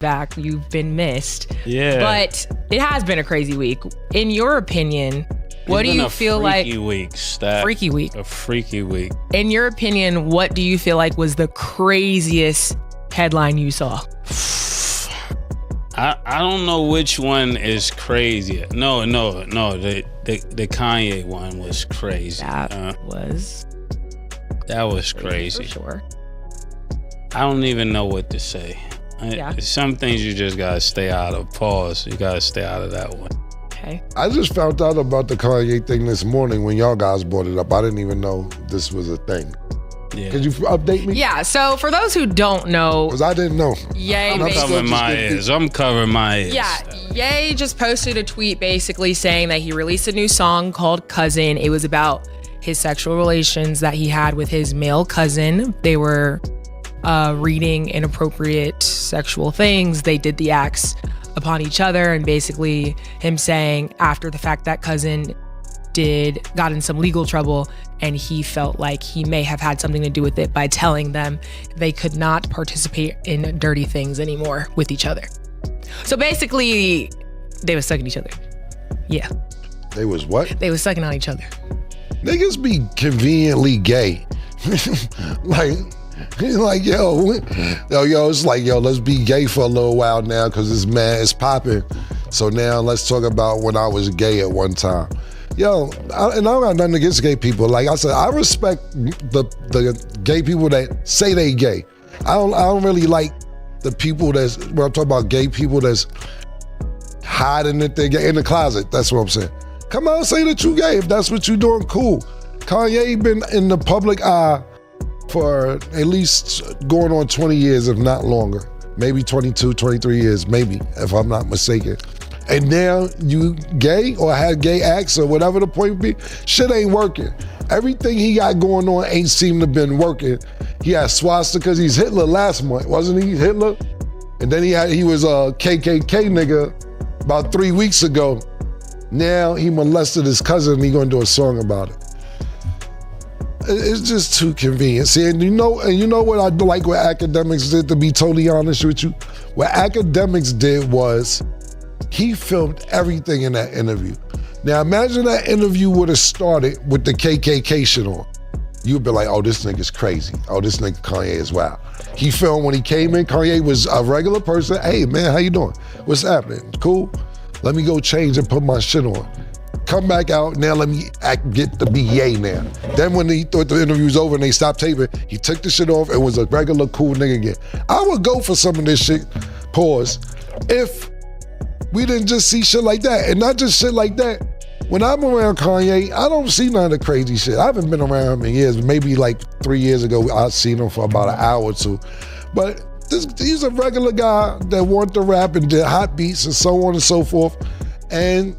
back. You've been missed. Yeah. But it has been a crazy week. In your opinion, what do you feel like? Freaky week, Stat. Freaky week. A freaky week. In your opinion, what do you feel like was the craziest headline you saw? I don't know which one is crazy. No. The Kanye one was crazy. That was crazy. for sure. I don't even know what to say. Some things you just gotta stay out of. Pause. You gotta stay out of that one. Okay. I just found out about the Kanye thing this morning when y'all guys brought it up. I didn't even know this was a thing. Yeah. Could you update me? Yeah, so for those who don't know, Because I didn't know. Ye I'm covering my ears. Yeah, Ye just posted a tweet basically saying that he released a new song called Cousin. It was about his sexual relations that he had with his male cousin. They were reading inappropriate sexual things. They did the acts upon each other, and basically him saying after the fact that cousin got in some legal trouble, and he felt like he may have had something to do with it by telling them they could not participate in dirty things anymore with each other. So basically, they was sucking each other. Yeah. They was what? They was sucking on each other. Niggas be conveniently gay. like, it's like, let's be gay for a little while now because it's popping. So now let's talk about when I was gay at one time. And I don't got nothing against gay people. Like I said, I respect the gay people that say they gay. I don't really like the people when I'm talking about gay people that's hiding that they're gay in the closet. That's what I'm saying. Come out and say that you gay. If that's what you doing, cool. Kanye been in the public eye for at least going on 20 years, if not longer. Maybe 22, 23 years, maybe, if I'm not mistaken. And now you gay or had gay acts or whatever the point be, shit ain't working. Everything he got going on ain't seem to been working. He had swastikas, he's Hitler last month, wasn't he? Hitler? And then he was a KKK nigga about 3 weeks ago. Now he molested his cousin and he gonna do a song about it. It's just too convenient. See, and you know what I like what Academics did, to be totally honest with you? What Academics did was, he filmed everything in that interview. Now imagine that interview would have started with the KKK shit on. You'd be like, oh, this nigga's crazy. Oh, this nigga Kanye is wild. He filmed when he came in, Kanye was a regular person. Hey man, how you doing? What's happening? Cool? Let me go change and put my shit on. Come back out, now let me get to be Ye now. Then when he thought the interview was over and they stopped taping, he took the shit off and was a regular cool nigga again. I would go for some of this shit, pause, if we didn't just see shit like that. And not just shit like that. When I'm around Kanye, I don't see none of the crazy shit. I haven't been around him in years. Maybe like 3 years ago, I seen him for about an hour or two. But he's a regular guy that wanted to rap and did hot beats and so on and so forth. And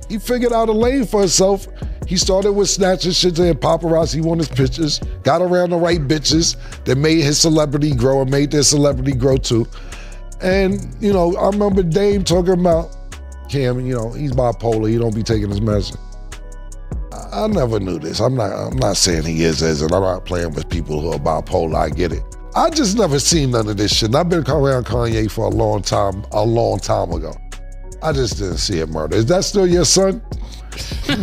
he figured out a lane for himself. He started with snatching shit and paparazzi on his pictures, got around the right bitches that made his celebrity grow and made their celebrity grow too. And, I remember Dame talking about Cam, he's bipolar, he don't be taking his medicine. I never knew this. I'm not saying he isn't. I'm not playing with people who are bipolar, I get it. I just never seen none of this shit. And I've been around Kanye for a long time ago. I just didn't see a murder. Is that still your son? That's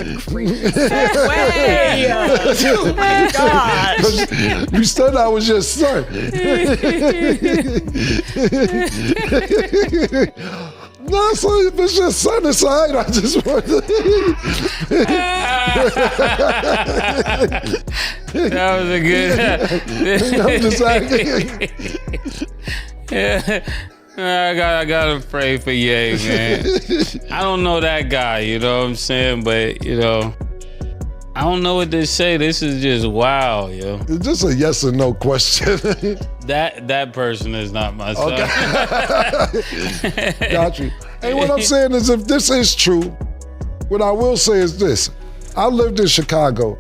a creepy segue. Oh my gosh. You said I was your son. No, so if it's your son aside, I just want to. That was a good. I'm just Yeah. I gotta pray for Ye, man. I don't know that guy, you know what I'm saying? But, I don't know what to say. This is just wow, yo. It's just a yes or no question. That person is not my son. Okay. Got you. And what I'm saying is, if this is true, what I will say is this. I lived in Chicago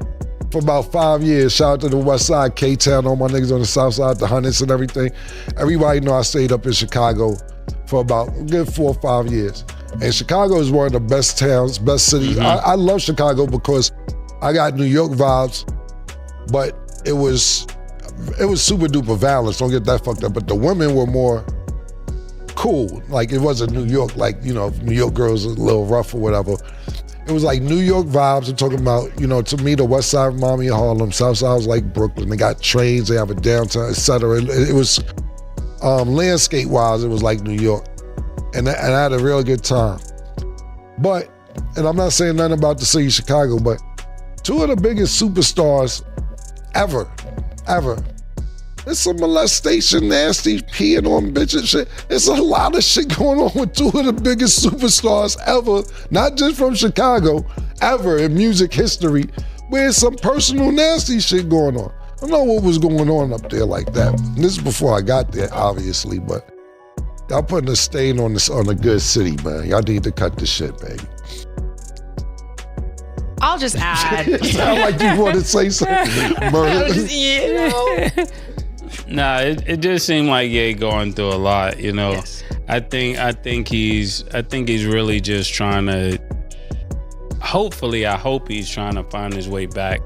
for about 5 years. Shout out to the West Side, K-Town, all my niggas on the South Side, the Hundreds and everything. Everybody know I stayed up in Chicago for about a good 4 or 5 years. And Chicago is one of the best towns, best cities. Mm-hmm. I love Chicago because I got New York vibes, but it was it was super duper violence. Don't get that fucked up. But the women were more cool. Like it wasn't New York. Like New York girls are a little rough or whatever. It was like New York vibes. I'm talking about, to me, the West Side remind me of Harlem. South Side was like Brooklyn. They got trains. They have a downtown, etc. It was landscape wise. It was like New York, and I had a real good time. But, and I'm not saying nothing about the city of Chicago, but two of the biggest superstars ever. It's some molestation, nasty, peeing on bitches shit. It's a lot of shit going on with two of the biggest superstars ever, not just from Chicago, ever in music history, where some personal nasty shit going on. I don't know what was going on up there like that. And this is before I got there, obviously, but y'all putting a stain on a good city, man. Y'all need to cut this shit, baby. I'll just add. You sound like you want to say something. Murder. Nah, it just seemed like Ye going through a lot, Yes. I think he's really just trying to. Hopefully, I hope he's trying to find his way back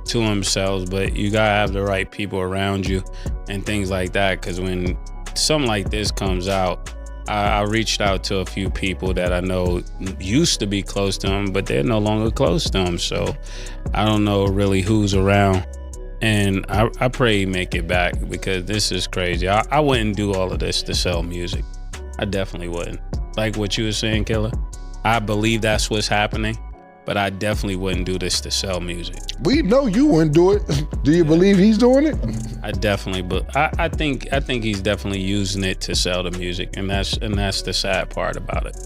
to himself. But you gotta have the right people around you and things like that. Because when something like this comes out, I reached out to a few people that I know used to be close to him, but they're no longer close to him. So I don't know really who's around. And I pray he make it back, because this is crazy. I wouldn't do all of this to sell music. I definitely wouldn't. Like what you were saying, Killer. I believe that's what's happening, but I definitely wouldn't do this to sell music. We know you wouldn't do it. Do you believe he's doing it? I definitely, but I think he's definitely using it to sell the music, and that's the sad part about it.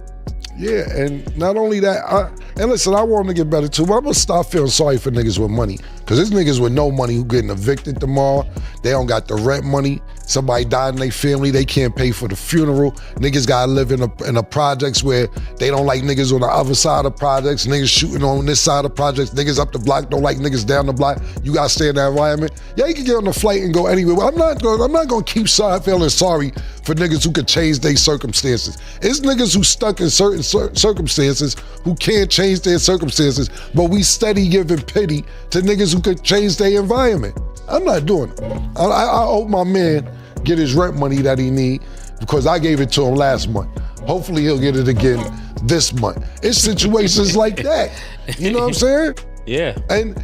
Yeah, and not only that, and listen, I want him to get better too, but I'm gonna stop feeling sorry for niggas with money. Cause there's niggas with no money who getting evicted tomorrow. They don't got the rent money. Somebody died in their family, they can't pay for the funeral. Niggas gotta live in a projects where they don't like niggas on the other side of projects. Niggas shooting on this side of projects. Niggas up the block don't like niggas down the block. You gotta stay in that environment. Yeah, you can get on the flight and go anywhere. I'm not gonna keep feeling sorry for niggas who could change their circumstances. It's niggas who stuck in certain circumstances who can't change their circumstances, but we steady giving pity to niggas who could change their environment. I'm not doing it. I hope my man get his rent money that he need, because I gave it to him last month. Hopefully he'll get it again this month. It's situations like that. You know what I'm saying? Yeah. And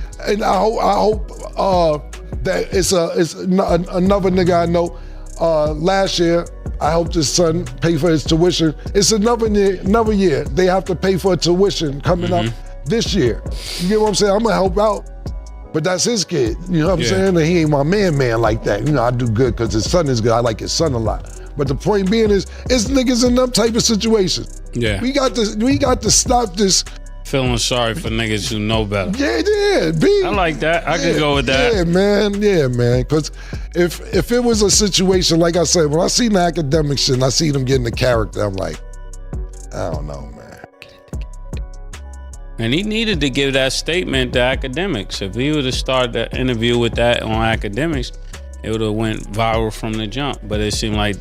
I hope that it's another nigga I know. Last year, I helped his son pay for his tuition. It's another year. They have to pay for a tuition coming up this year. You get what I'm saying? I'm gonna help out, but that's his kid. You know what I'm saying? And he ain't my man like that. I do good because his son is good. I like his son a lot. But the point being is, it's niggas in them type of situations. Yeah. We got to stop this. Feeling sorry for niggas who know better. Yeah, I like that. I could go with that. Yeah, man. Because if it was a situation, like I said, when I see the academic shit and I see them getting the character, I'm like, I don't know, man. And he needed to give that statement to Academics. If he would have started the interview with that on Academics, it would have went viral from the jump. But it seemed like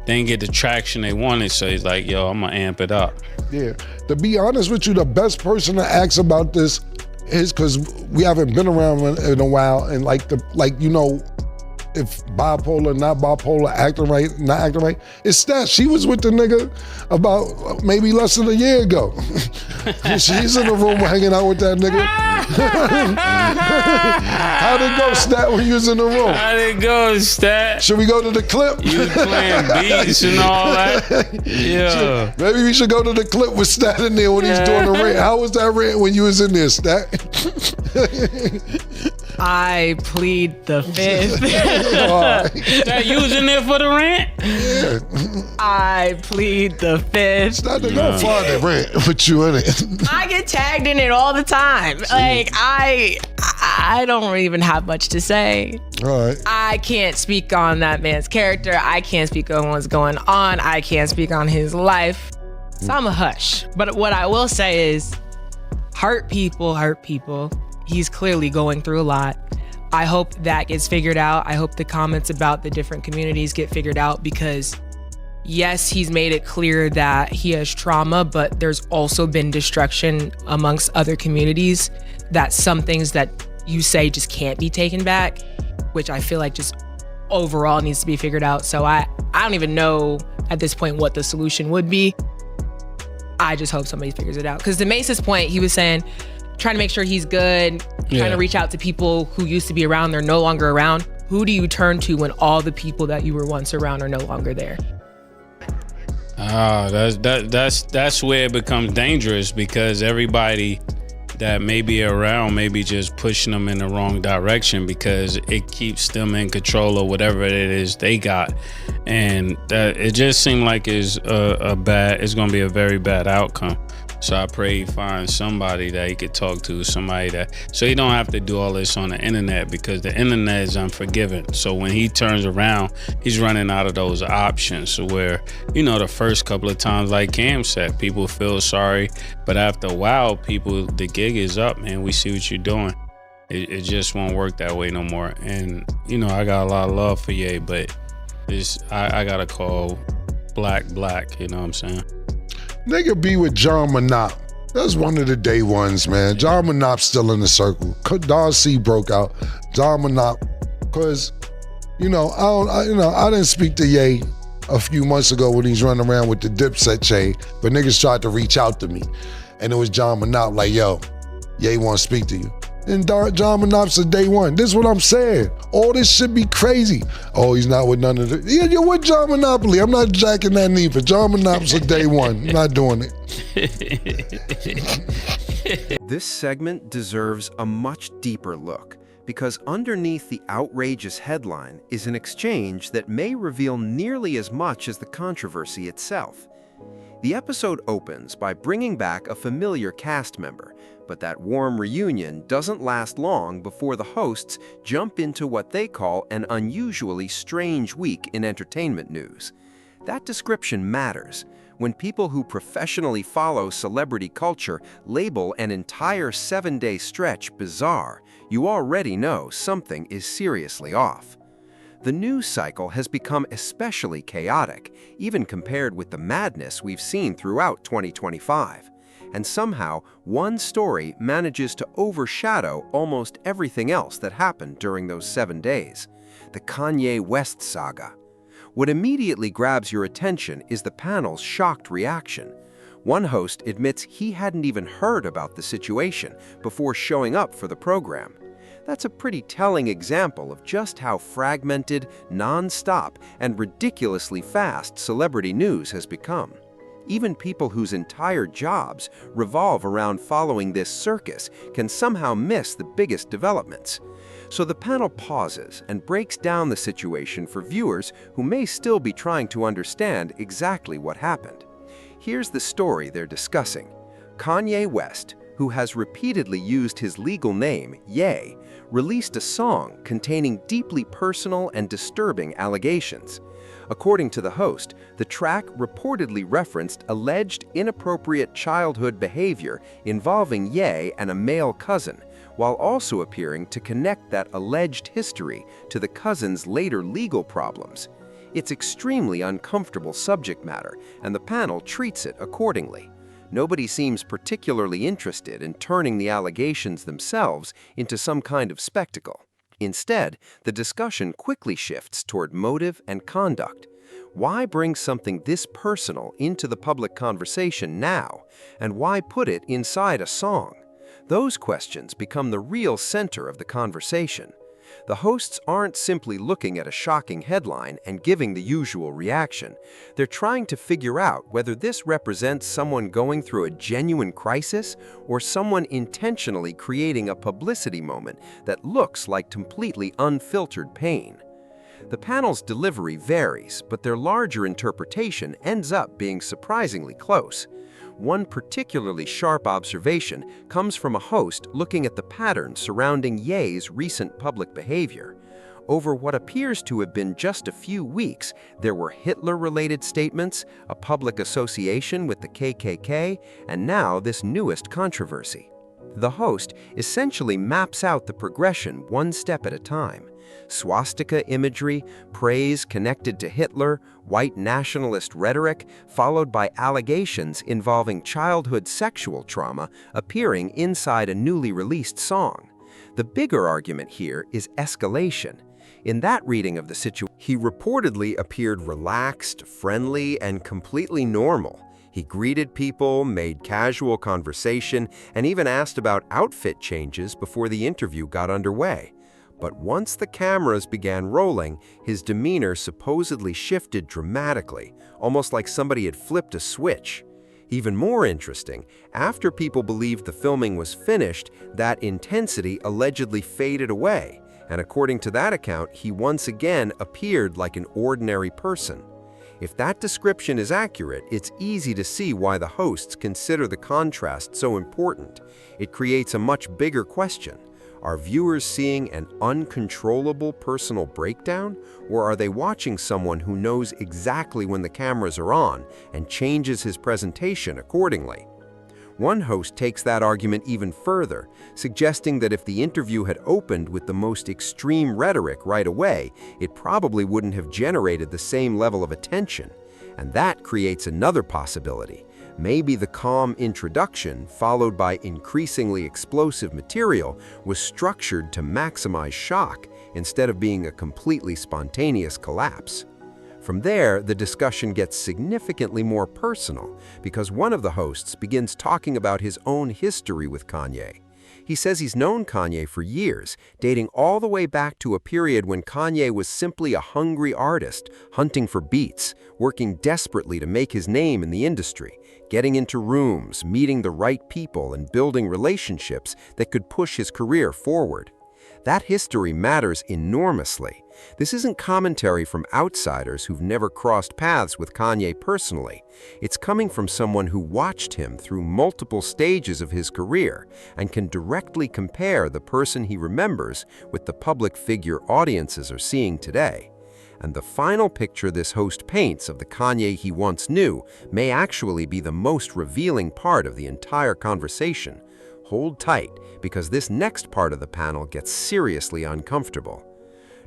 they didn't get the traction they wanted, so he's like, yo, I'm gonna amp it up. Yeah, to be honest with you, the best person to ask about this is, because we haven't been around in a while, and if bipolar, not bipolar, acting right, not acting right, it's that she was with the nigga about maybe less than a year ago. She's in the room hanging out with that nigga. How'd it go, Stat, when you was in the room? How'd it go, Stat? Should we go to the clip? You was playing beats and all that? Yeah. Maybe we should go to the clip with Stat in there when he's doing the rant. How was that rant when you was in there, Stat? I plead the fifth. That you was in there for the rant? Yeah. I plead the fifth. Stat, they gonna find that rant with you in it. I get tagged in it all the time. Like I don't even have much to say. All right. I can't speak on that man's character. I can't speak on what's going on. I can't speak on his life. So I'm a hush. But what I will say is, hurt people. He's clearly going through a lot. I hope that gets figured out. I hope the comments about the different communities get figured out, because yes, he's made it clear that he has trauma, but there's also been destruction amongst other communities, that some things that you say just can't be taken back, which I feel like just overall needs to be figured out. So I don't even know at this point what the solution would be. I just hope somebody figures it out. Because to Mace's point, he was saying, trying to make sure he's good, trying to reach out to people who used to be around, they're no longer around. Who do you turn to when all the people that you were once around are no longer there? That's where it becomes dangerous, because everybody that may be around may be just pushing them in the wrong direction, because it keeps them in control of whatever it is they got. And it just seemed like it's going to be a very bad outcome. So I pray he finds somebody that he could talk to, so he don't have to do all this on the internet, because the internet is unforgiving. So when he turns around, he's running out of those options. So where, the first couple of times, like Cam said, people feel sorry, but after a while, the gig is up, man. We see what you're doing. It just won't work that way no more. And, I got a lot of love for Ye, but I got to call black, you know what I'm saying? Nigga be with John Monop. That's one of the day ones, man. John Monop's still in the circle. Don C broke out. John Monop, because, I didn't speak to Ye a few months ago when he's running around with the Dipset chain, but niggas tried to reach out to me. And it was John Monop like, yo, Ye want to speak to you. And John Monop's a day one. This is what I'm saying. All this should be crazy. Oh, he's not with none of the... Yeah, you're with John Monopoly. I'm not jacking that neither. John Monop's a day one. I'm not doing it. This segment deserves a much deeper look, because underneath the outrageous headline is an exchange that may reveal nearly as much as the controversy itself. The episode opens by bringing back a familiar cast member, but that warm reunion doesn't last long before the hosts jump into what they call an unusually strange week in entertainment news. That description matters. When people who professionally follow celebrity culture label an entire 7-day stretch bizarre, you already know something is seriously off. The news cycle has become especially chaotic, even compared with the madness we've seen throughout 2025. And somehow, one story manages to overshadow almost everything else that happened during those 7 days: the Kanye West saga. What immediately grabs your attention is the panel's shocked reaction. One host admits he hadn't even heard about the situation before showing up for the program. That's a pretty telling example of just how fragmented, non-stop, and ridiculously fast celebrity news has become. Even people whose entire jobs revolve around following this circus can somehow miss the biggest developments. So the panel pauses and breaks down the situation for viewers who may still be trying to understand exactly what happened. Here's the story they're discussing. Kanye West, who has repeatedly used his legal name, Ye, released a song containing deeply personal and disturbing allegations. According to the host, the track reportedly referenced alleged inappropriate childhood behavior involving Ye and a male cousin, while also appearing to connect that alleged history to the cousin's later legal problems. It's extremely uncomfortable subject matter, and the panel treats it accordingly. Nobody seems particularly interested in turning the allegations themselves into some kind of spectacle. Instead, the discussion quickly shifts toward motive and conduct. Why bring something this personal into the public conversation now, and why put it inside a song? Those questions become the real center of the conversation. The hosts aren't simply looking at a shocking headline and giving the usual reaction. They're trying to figure out whether this represents someone going through a genuine crisis or someone intentionally creating a publicity moment that looks like completely unfiltered pain. The panel's delivery varies, but their larger interpretation ends up being surprisingly close. One particularly sharp observation comes from a host looking at the pattern surrounding Ye's recent public behavior. Over what appears to have been just a few weeks, there were Hitler-related statements, a public association with the KKK, and now this newest controversy. The host essentially maps out the progression one step at a time. Swastika imagery, praise connected to Hitler, white nationalist rhetoric, followed by allegations involving childhood sexual trauma appearing inside a newly released song. The bigger argument here is escalation. In that reading of the situation, he reportedly appeared relaxed, friendly, and completely normal. He greeted people, made casual conversation, and even asked about outfit changes before the interview got underway. But once the cameras began rolling, his demeanor supposedly shifted dramatically, almost like somebody had flipped a switch. Even more interesting, after people believed the filming was finished, that intensity allegedly faded away, and according to that account, he once again appeared like an ordinary person. If that description is accurate, it's easy to see why the hosts consider the contrast so important. It creates a much bigger question. Are viewers seeing an uncontrollable personal breakdown, or are they watching someone who knows exactly when the cameras are on and changes his presentation accordingly? One host takes that argument even further, suggesting that if the interview had opened with the most extreme rhetoric right away, it probably wouldn't have generated the same level of attention. And that creates another possibility. Maybe the calm introduction, followed by increasingly explosive material, was structured to maximize shock instead of being a completely spontaneous collapse. From there, the discussion gets significantly more personal because one of the hosts begins talking about his own history with Kanye. He says he's known Kanye for years, dating all the way back to a period when Kanye was simply a hungry artist, hunting for beats, working desperately to make his name in the industry, getting into rooms, meeting the right people, and building relationships that could push his career forward. That history matters enormously. This isn't commentary from outsiders who've never crossed paths with Kanye personally. It's coming from someone who watched him through multiple stages of his career and can directly compare the person he remembers with the public figure audiences are seeing today. And the final picture this host paints of the Kanye he once knew may actually be the most revealing part of the entire conversation. Hold tight, because this next part of the panel gets seriously uncomfortable.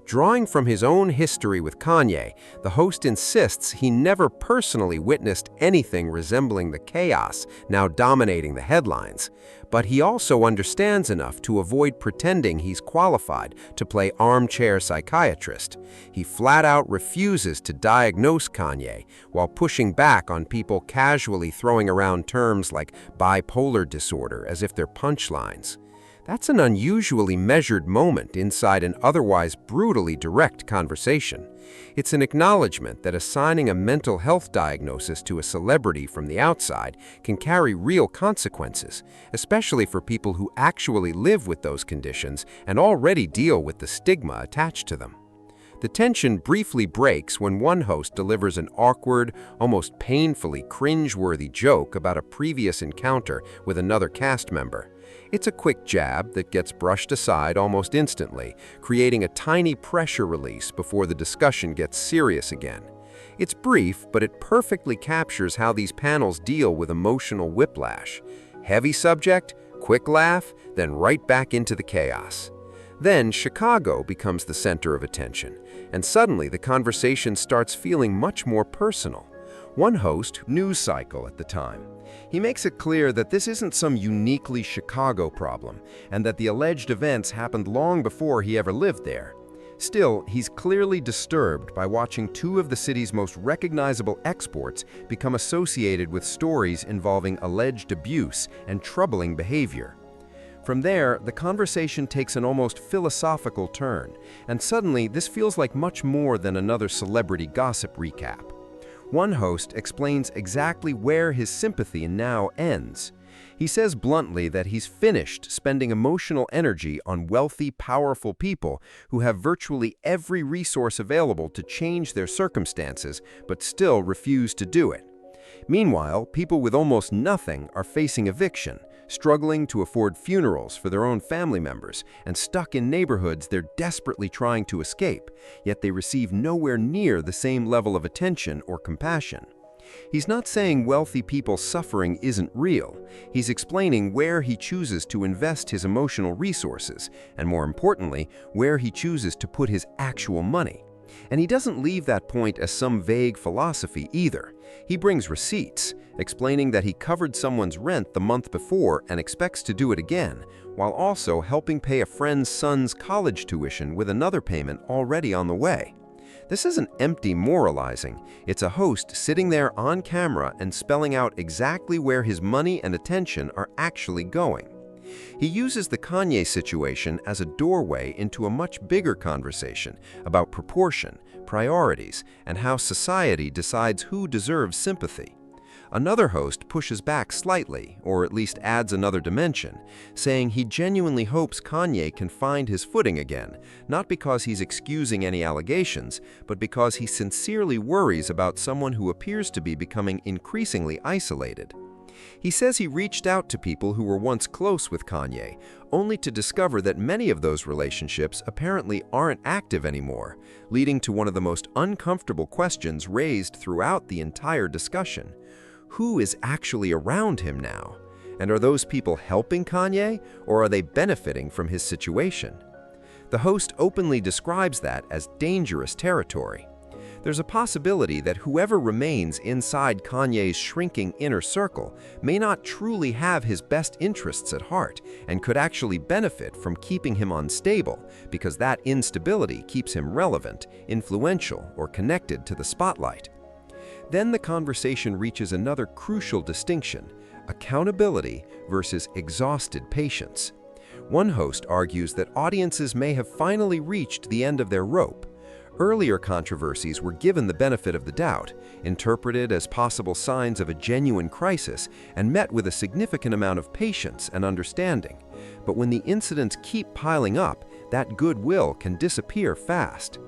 Drawing from his own history with Kanye, the host insists he never personally witnessed anything resembling the chaos now dominating the headlines, but he also understands enough to avoid pretending he's qualified to play armchair psychiatrist. He flat out refuses to diagnose Kanye while pushing back on people casually throwing around terms like bipolar disorder as if they're punchlines. That's an unusually measured moment inside an otherwise brutally direct conversation. It's an acknowledgement that assigning a mental health diagnosis to a celebrity from the outside can carry real consequences, especially for people who actually live with those conditions and already deal with the stigma attached to them. The tension briefly breaks when one host delivers an awkward, almost painfully cringe-worthy joke about a previous encounter with another cast member. It's a quick jab that gets brushed aside almost instantly, creating a tiny pressure release before the discussion gets serious again. It's brief, but it perfectly captures how these panels deal with emotional whiplash. Heavy subject, quick laugh, then right back into the chaos. Then Chicago becomes the center of attention, and suddenly the conversation starts feeling much more personal. One host, news cycle at the time, he makes it clear that this isn't some uniquely Chicago problem, and that the alleged events happened long before he ever lived there. Still, he's clearly disturbed by watching two of the city's most recognizable exports become associated with stories involving alleged abuse and troubling behavior. From there, the conversation takes an almost philosophical turn, and suddenly this feels like much more than another celebrity gossip recap. One host explains exactly where his sympathy now ends. He says bluntly that he's finished spending emotional energy on wealthy, powerful people who have virtually every resource available to change their circumstances, but still refuse to do it. Meanwhile, people with almost nothing are facing eviction, struggling to afford funerals for their own family members, and stuck in neighborhoods they're desperately trying to escape, yet they receive nowhere near the same level of attention or compassion. He's not saying wealthy people's suffering isn't real. He's explaining where he chooses to invest his emotional resources, and more importantly, where he chooses to put his actual money. And he doesn't leave that point as some vague philosophy either. He brings receipts, explaining that he covered someone's rent the month before and expects to do it again, while also helping pay a friend's son's college tuition with another payment already on the way. This isn't empty moralizing. It's a host sitting there on camera and spelling out exactly where his money and attention are actually going. He uses the Kanye situation as a doorway into a much bigger conversation about proportion, priorities, and how society decides who deserves sympathy. Another host pushes back slightly, or at least adds another dimension, saying he genuinely hopes Kanye can find his footing again, not because he's excusing any allegations, but because he sincerely worries about someone who appears to be becoming increasingly isolated. He says he reached out to people who were once close with Kanye, only to discover that many of those relationships apparently aren't active anymore, leading to one of the most uncomfortable questions raised throughout the entire discussion. Who is actually around him now? And are those people helping Kanye, or are they benefiting from his situation? The host openly describes that as dangerous territory. There's a possibility that whoever remains inside Kanye's shrinking inner circle may not truly have his best interests at heart and could actually benefit from keeping him unstable because that instability keeps him relevant, influential, or connected to the spotlight. Then the conversation reaches another crucial distinction: accountability versus exhausted patience. One host argues that audiences may have finally reached the end of their rope. Earlier controversies were given the benefit of the doubt, interpreted as possible signs of a genuine crisis, and met with a significant amount of patience and understanding. But when the incidents keep piling up, that goodwill can disappear fast.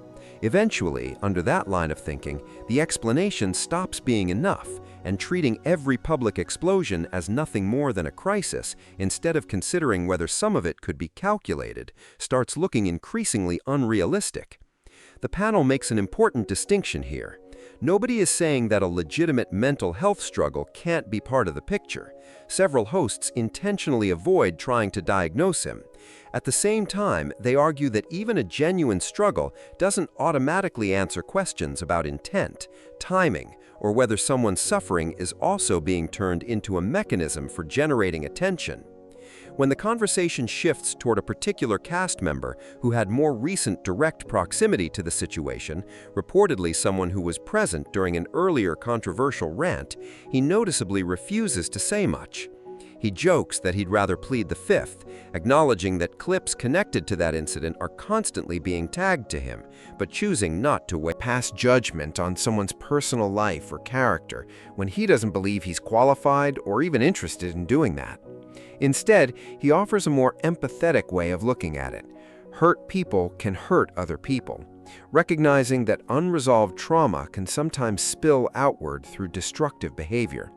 Eventually, under that line of thinking, the explanation stops being enough, and treating every public explosion as nothing more than a crisis, instead of considering whether some of it could be calculated, starts looking increasingly unrealistic. The panel makes an important distinction here. Nobody is saying that a legitimate mental health struggle can't be part of the picture. Several hosts intentionally avoid trying to diagnose him. At the same time, they argue that even a genuine struggle doesn't automatically answer questions about intent, timing, or whether someone's suffering is also being turned into a mechanism for generating attention. When the conversation shifts toward a particular cast member who had more recent direct proximity to the situation, reportedly someone who was present during an earlier controversial rant, he noticeably refuses to say much. He jokes that he'd rather plead the fifth, acknowledging that clips connected to that incident are constantly being tagged to him, but choosing not to pass judgment on someone's personal life or character when he doesn't believe he's qualified or even interested in doing that. Instead, he offers a more empathetic way of looking at it. Hurt people can hurt other people, recognizing that unresolved trauma can sometimes spill outward through destructive behavior.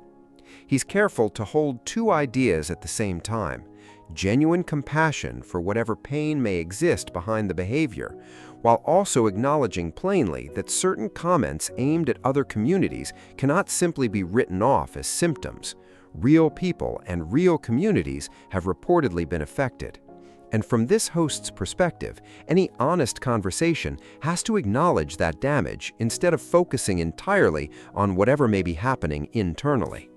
He's careful to hold two ideas at the same time: genuine compassion for whatever pain may exist behind the behavior, while also acknowledging plainly that certain comments aimed at other communities cannot simply be written off as symptoms. Real people and real communities have reportedly been affected. And from this host's perspective, any honest conversation has to acknowledge that damage instead of focusing entirely on whatever may be happening internally.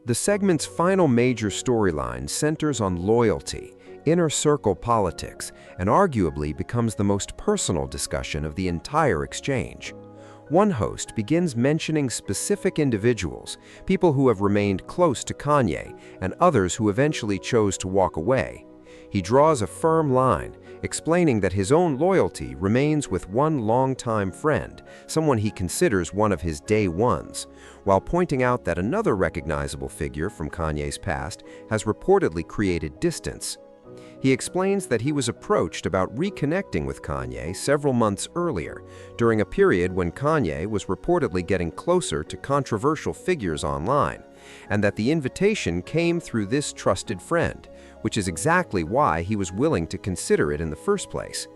The segment's final major storyline centers on loyalty, inner circle politics, and arguably becomes the most personal discussion of the entire exchange. One host begins mentioning specific individuals, people who have remained close to Kanye, and others who eventually chose to walk away. He draws a firm line, explaining that his own loyalty remains with one longtime friend, someone he considers one of his day ones, while pointing out that another recognizable figure from Kanye's past has reportedly created distance. He explains that he was approached about reconnecting with Kanye several months earlier, during a period when Kanye was reportedly getting closer to controversial figures online, and that the invitation came through this trusted friend, which is exactly why he was willing to consider it in the first place.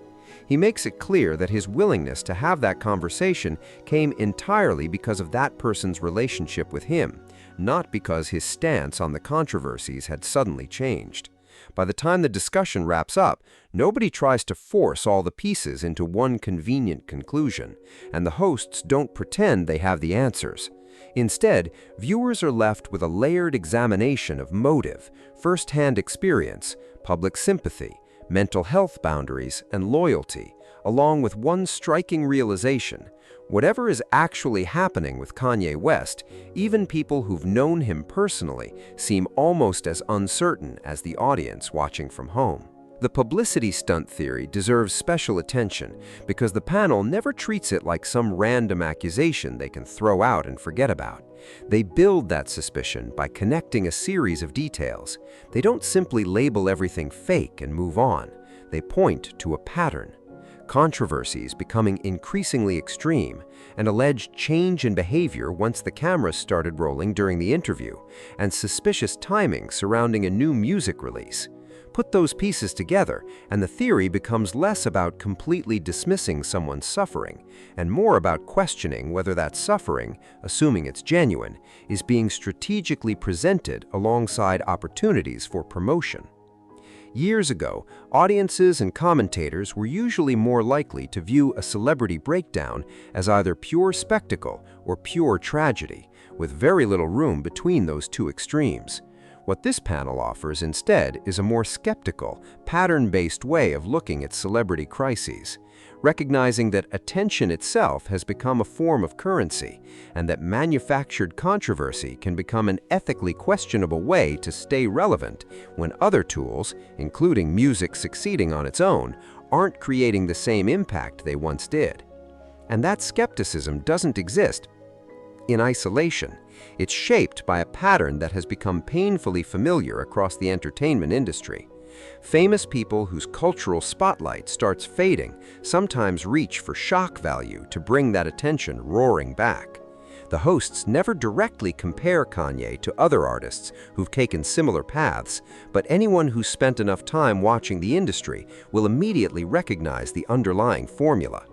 He makes it clear that his willingness to have that conversation came entirely because of that person's relationship with him, not because his stance on the controversies had suddenly changed. By the time the discussion wraps up, nobody tries to force all the pieces into one convenient conclusion, and the hosts don't pretend they have the answers. Instead, viewers are left with a layered examination of motive, first-hand experience, public sympathy, mental health boundaries, and loyalty, along with one striking realization: whatever is actually happening with Kanye West, even people who've known him personally seem almost as uncertain as the audience watching from home. The publicity stunt theory deserves special attention because the panel never treats it like some random accusation they can throw out and forget about. They build that suspicion by connecting a series of details. They don't simply label everything fake and move on. They point to a pattern. Controversies becoming increasingly extreme, an alleged change in behavior once the cameras started rolling during the interview, and suspicious timing surrounding a new music release. Put those pieces together, and the theory becomes less about completely dismissing someone's suffering, and more about questioning whether that suffering, assuming it's genuine, is being strategically presented alongside opportunities for promotion. Years ago, audiences and commentators were usually more likely to view a celebrity breakdown as either pure spectacle or pure tragedy, with very little room between those two extremes. What this panel offers instead is a more skeptical, pattern-based way of looking at celebrity crises, recognizing that attention itself has become a form of currency, and that manufactured controversy can become an ethically questionable way to stay relevant when other tools, including music succeeding on its own, aren't creating the same impact they once did. And that skepticism doesn't exist in isolation. It's shaped by a pattern that has become painfully familiar across the entertainment industry. Famous people whose cultural spotlight starts fading sometimes reach for shock value to bring that attention roaring back. The hosts never directly compare Kanye to other artists who've taken similar paths, but anyone who's spent enough time watching the industry will immediately recognize the underlying formula.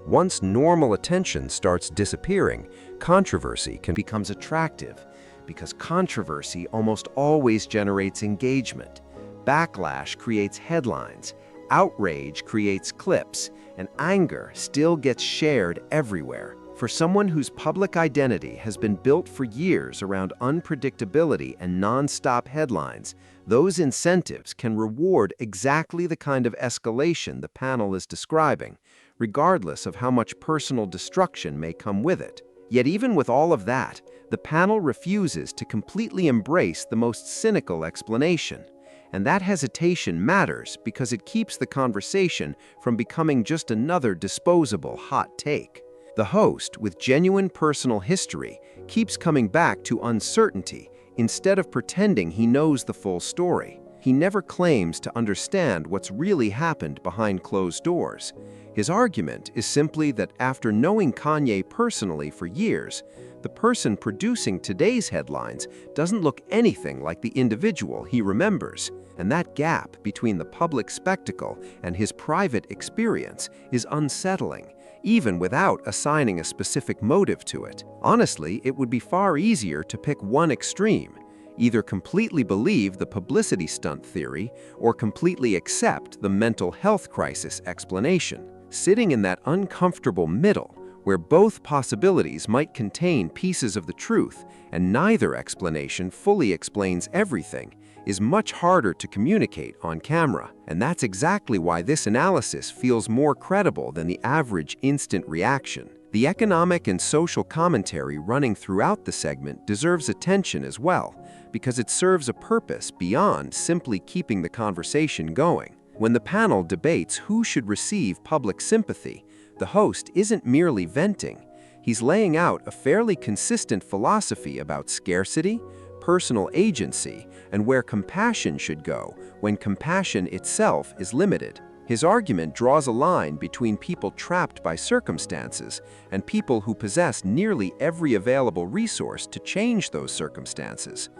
Once normal attention starts disappearing, controversy becomes attractive, because controversy almost always generates engagement. Backlash creates headlines, outrage creates clips, and anger still gets shared everywhere. For someone whose public identity has been built for years around unpredictability and non-stop headlines, those incentives can reward exactly the kind of escalation the panel is describing, regardless of how much personal destruction may come with it. Yet even with all of that, the panel refuses to completely embrace the most cynical explanation. And that hesitation matters because it keeps the conversation from becoming just another disposable hot take. The host, with genuine personal history, keeps coming back to uncertainty instead of pretending he knows the full story. He never claims to understand what's really happened behind closed doors. His argument is simply that after knowing Kanye personally for years, the person producing today's headlines doesn't look anything like the individual he remembers. And that gap between the public spectacle and his private experience is unsettling, even without assigning a specific motive to it. Honestly, it would be far easier to pick one extreme: either completely believe the publicity stunt theory or completely accept the mental health crisis explanation. Sitting in that uncomfortable middle, where both possibilities might contain pieces of the truth and neither explanation fully explains everything, is much harder to communicate on camera. And that's exactly why this analysis feels more credible than the average instant reaction. The economic and social commentary running throughout the segment deserves attention as well, because it serves a purpose beyond simply keeping the conversation going. When the panel debates who should receive public sympathy, the host isn't merely venting. He's laying out a fairly consistent philosophy about scarcity, personal agency, and where compassion should go when compassion itself is limited. His argument draws a line between people trapped by circumstances and people who possess nearly every available resource to change those circumstances.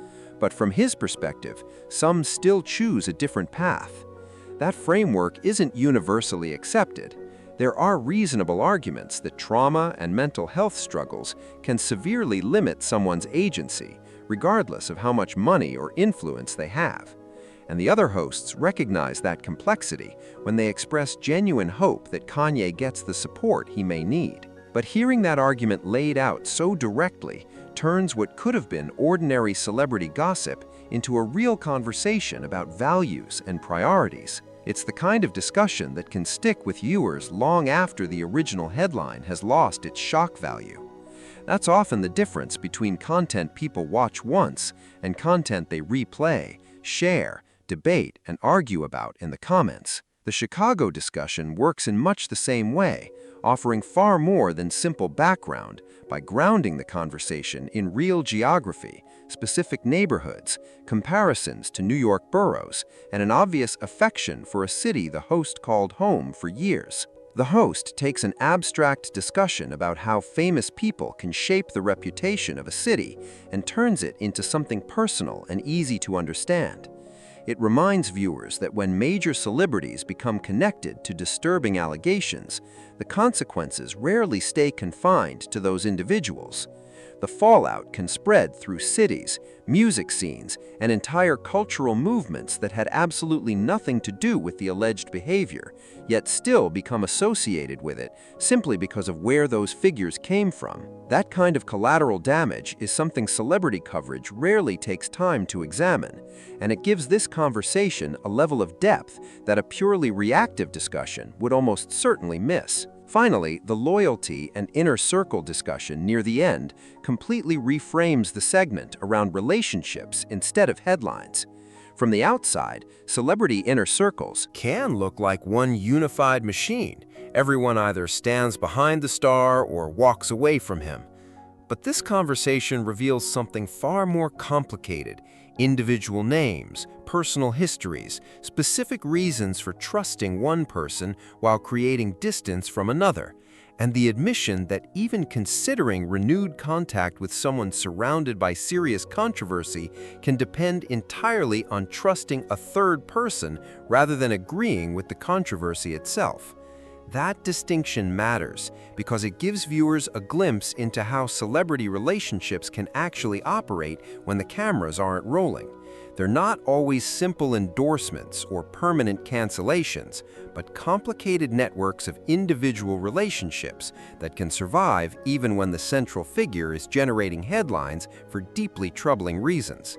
But from his perspective, some still choose a different path. That framework isn't universally accepted. There are reasonable arguments that trauma and mental health struggles can severely limit someone's agency, regardless of how much money or influence they have. and the other hosts recognize that complexity when they express genuine hope that Kanye gets the support he may need. But hearing that argument laid out so directly turns what could have been ordinary celebrity gossip into a real conversation about values and priorities. It's the kind of discussion that can stick with viewers long after the original headline has lost its shock value. That's often the difference between content people watch once and content they replay, share, debate, and argue about in the comments. The Chicago discussion works in much the same way, offering far more than simple background by grounding the conversation in real geography, specific neighborhoods, comparisons to New York boroughs, and an obvious affection for a city the host called home for years. The host takes an abstract discussion about how famous people can shape the reputation of a city and turns it into something personal and easy to understand. It reminds viewers that when major celebrities become connected to disturbing allegations, the consequences rarely stay confined to those individuals. The fallout can spread through cities, music scenes, and entire cultural movements that had absolutely nothing to do with the alleged behavior, yet still become associated with it simply because of where those figures came from. That kind of collateral damage is something celebrity coverage rarely takes time to examine, and it gives this conversation a level of depth that a purely reactive discussion would almost certainly miss. Finally, the loyalty and inner circle discussion near the end completely reframes the segment around relationships instead of headlines. From the outside, celebrity inner circles can look like one unified machine. Everyone either stands behind the star or walks away from him. But this conversation reveals something far more complicated: individual names, personal histories, specific reasons for trusting one person while creating distance from another, and the admission that even considering renewed contact with someone surrounded by serious controversy can depend entirely on trusting a third person rather than agreeing with the controversy itself. That distinction matters because it gives viewers a glimpse into how celebrity relationships can actually operate when the cameras aren't rolling. They're not always simple endorsements or permanent cancellations, but complicated networks of individual relationships that can survive even when the central figure is generating headlines for deeply troubling reasons.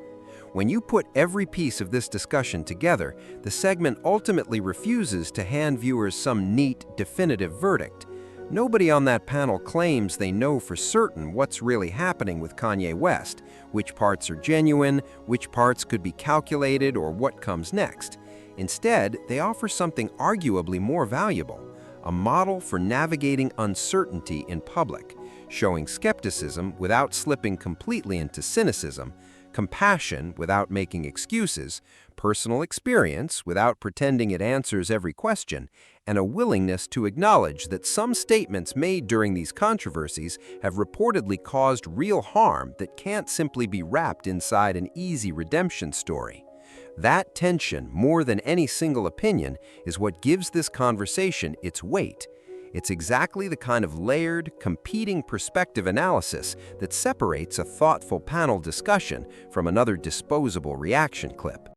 When you put every piece of this discussion together, the segment ultimately refuses to hand viewers some neat, definitive verdict. Nobody on that panel claims they know for certain what's really happening with Kanye West, which parts are genuine, which parts could be calculated, or what comes next. Instead, they offer something arguably more valuable: a model for navigating uncertainty in public, showing skepticism without slipping completely into cynicism, compassion without making excuses, personal experience without pretending it answers every question, and a willingness to acknowledge that some statements made during these controversies have reportedly caused real harm that can't simply be wrapped inside an easy redemption story. That tension, more than any single opinion, is what gives this conversation its weight. It's exactly the kind of layered, competing perspective analysis that separates a thoughtful panel discussion from another disposable reaction clip.